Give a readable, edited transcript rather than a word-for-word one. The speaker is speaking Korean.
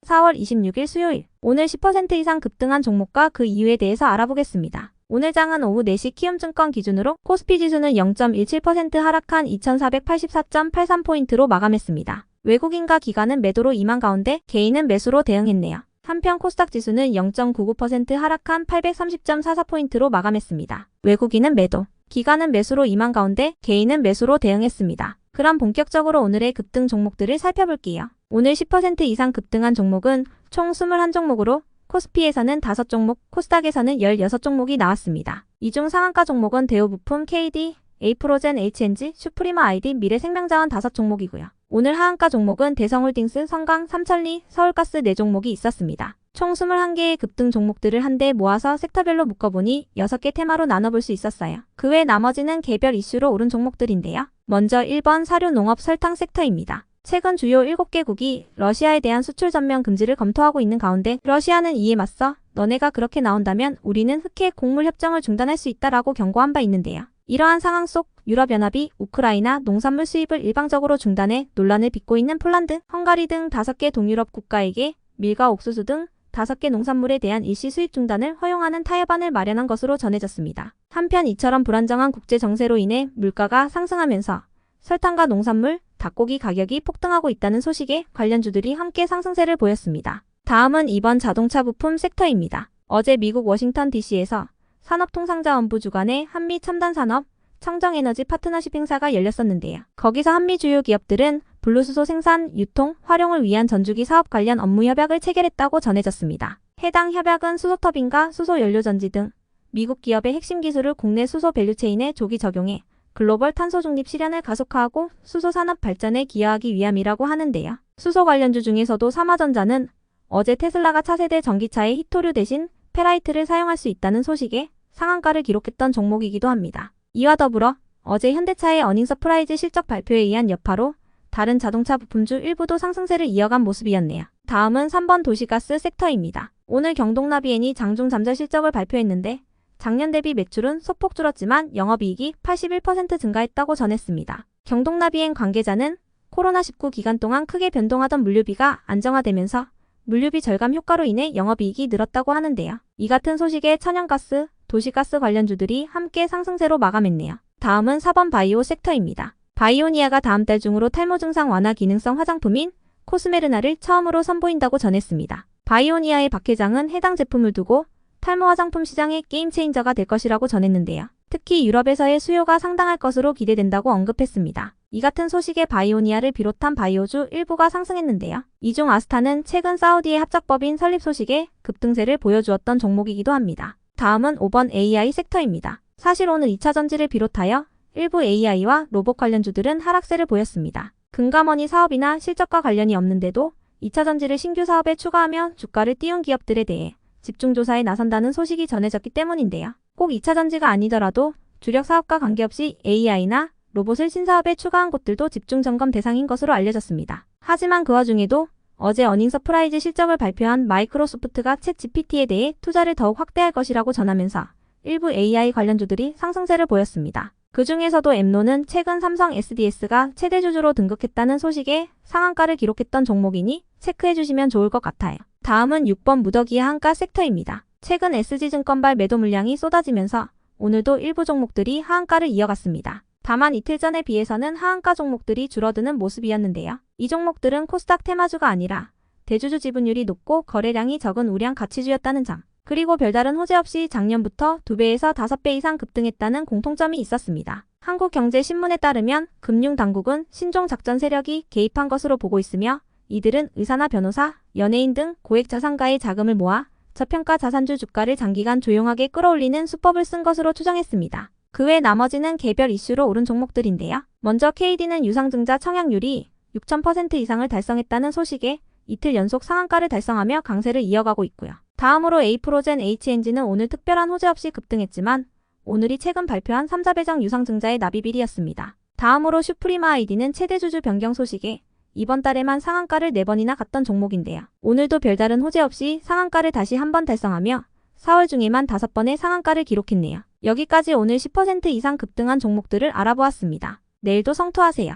4월 26일 수요일, 오늘 10% 이상 급등한 종목과 그 이유에 대해서 알아보겠습니다. 오늘 장은 오후 4시 키움증권 기준으로 코스피 지수는 0.17% 하락한 2484.83포인트로 마감했습니다. 외국인과 기관은 매도로 임한 가운데 개인은 매수로 대응했네요. 한편 코스닥 지수는 0.99% 하락한 830.44포인트로 마감했습니다. 외국인은 매도, 기관은 매수로 임한 가운데 개인은 매수로 대응했습니다. 그럼 본격적으로 오늘의 급등 종목들을 살펴볼게요. 오늘 10% 이상 급등한 종목은 총 21종목으로 코스피에서는 5종목, 코스닥에서는 16종목이 나왔습니다. 이 중 상한가 종목은 대우부품, KD, 에이프로젠, H&G, 슈프리마 아이디, 미래생명자원 5종목이고요. 오늘 하한가 종목은 대성홀딩스, 성강, 삼천리, 서울가스 4종목이 있었습니다. 총 21개의 급등 종목들을 한데 모아서 섹터별로 묶어보니 6개 테마로 나눠볼 수 있었어요. 그 외 나머지는 개별 이슈로 오른 종목들인데요. 먼저 1번 사료, 농업, 설탕 섹터입니다. 최근 주요 7개국이 러시아에 대한 수출 전면 금지를 검토하고 있는 가운데 러시아는 이에 맞서 너네가 그렇게 나온다면 우리는 흑해 곡물 협정을 중단할 수 있다라고 경고한 바 있는데요. 이러한 상황 속 유럽연합이 우크라이나 농산물 수입을 일방적으로 중단해 논란을 빚고 있는 폴란드, 헝가리 등 5개 동유럽 국가에게 밀과 옥수수 등 5개 농산물에 대한 일시 수입 중단을 허용하는 타협안을 마련한 것으로 전해졌습니다. 한편 이처럼 불안정한 국제 정세로 인해 물가가 상승하면서 설탕과 농산물, 닭고기 가격이 폭등하고 있다는 소식에 관련주들이 함께 상승세를 보였습니다. 다음은 이번 자동차 부품 섹터입니다. 어제 미국 워싱턴 DC에서 산업통상자원부 주관의 한미 첨단산업 청정에너지 파트너십 행사가 열렸었는데요. 거기서 한미 주요 기업들은 블루수소 생산, 유통, 활용을 위한 전주기 사업 관련 업무 협약을 체결했다고 전해졌습니다. 해당 협약은 수소터빈과 수소연료전지 등 미국 기업의 핵심 기술을 국내 수소 밸류체인에 조기 적용해 글로벌 탄소 중립 실현을 가속화하고 수소 산업 발전에 기여하기 위함이라고 하는데요. 수소 관련주 중에서도 삼화전자는 어제 테슬라가 차세대 전기차의 히토류 대신 페라이트를 사용할 수 있다는 소식에 상한가를 기록했던 종목이기도 합니다. 이와 더불어 어제 현대차의 어닝 서프라이즈 실적 발표에 의한 여파로 다른 자동차 부품주 일부도 상승세를 이어간 모습이었네요. 다음은 3번 도시가스 섹터입니다. 오늘 경동나비엔이 장중 잠재 실적을 발표했는데 작년 대비 매출은 소폭 줄었지만 영업이익이 81% 증가했다고 전했습니다. 경동나비엔 관계자는 코로나19 기간 동안 크게 변동하던 물류비가 안정화되면서 물류비 절감 효과로 인해 영업이익이 늘었다고 하는데요. 이 같은 소식에 천연가스, 도시가스 관련주들이 함께 상승세로 마감했네요. 다음은 4번 바이오 섹터입니다. 바이오니아가 다음 달 중으로 탈모 증상 완화 기능성 화장품인 코스메르나를 처음으로 선보인다고 전했습니다. 바이오니아의 박 회장은 해당 제품을 두고 탈모 화장품 시장의 게임 체인저가 될 것이라고 전했는데요. 특히 유럽에서의 수요가 상당할 것으로 기대된다고 언급했습니다. 이 같은 소식에 바이오니아를 비롯한 바이오주 일부가 상승했는데요. 이 중 아스타는 최근 사우디의 합작법인 설립 소식에 급등세를 보여주었던 종목이기도 합니다. 다음은 5번 AI 섹터입니다. 사실 오늘 2차전지를 비롯하여 일부 AI와 로봇 관련주들은 하락세를 보였습니다. 금감원이 사업이나 실적과 관련이 없는데도 2차전지를 신규 사업에 추가하며 주가를 띄운 기업들에 대해 집중조사에 나선다는 소식이 전해졌기 때문인데요. 꼭 2차전지가 아니더라도 주력 사업과 관계없이 AI나 로봇을 신사업에 추가한 곳들도 집중점검 대상인 것으로 알려졌습니다. 하지만 그 와중에도 어제 어닝 서프라이즈 실적을 발표한 마이크로소프트가 챗 GPT에 대해 투자를 더욱 확대할 것이라고 전하면서 일부 AI 관련주들이 상승세를 보였습니다. 그 중에서도 엠노는 최근 삼성 SDS가 최대 주주로 등극했다는 소식에 상한가를 기록했던 종목이니 체크해주시면 좋을 것 같아요. 다음은 6번 무더기의 한가 섹터입니다. 최근 SG증권발 매도 물량이 쏟아지면서 오늘도 일부 종목들이 하한가를 이어갔습니다. 다만 이틀 전에 비해서는 하한가 종목들이 줄어드는 모습이었는데요. 이 종목들은 코스닥 테마주가 아니라 대주주 지분율이 높고 거래량이 적은 우량 가치주였다는 점, 그리고 별다른 호재 없이 작년부터 2배에서 5배 이상 급등했다는 공통점이 있었습니다. 한국경제신문에 따르면 금융당국은 신종 작전 세력이 개입한 것으로 보고 있으며 이들은 의사나 변호사, 연예인 등 고액 자산가의 자금을 모아 저평가 자산주 주가를 장기간 조용하게 끌어올리는 수법을 쓴 것으로 추정했습니다. 그 외 나머지는 개별 이슈로 오른 종목들인데요. 먼저 KD는 유상증자 청약률이 6000% 이상을 달성했다는 소식에 이틀 연속 상한가를 달성하며 강세를 이어가고 있고요. 다음으로 에이프로젠 H&G는 오늘 특별한 호재 없이 급등했지만 오늘이 최근 발표한 3자 배정 유상증자의 납입일이었습니다. 다음으로 슈프리마 아이디는 최대 주주 변경 소식에 이번 달에만 상한가를 4번이나 갔던 종목인데요. 오늘도 별다른 호재 없이 상한가를 다시 한번 달성하며 4월 중에만 5번의 상한가를 기록했네요. 여기까지 오늘 10% 이상 급등한 종목들을 알아보았습니다. 내일도 성투하세요.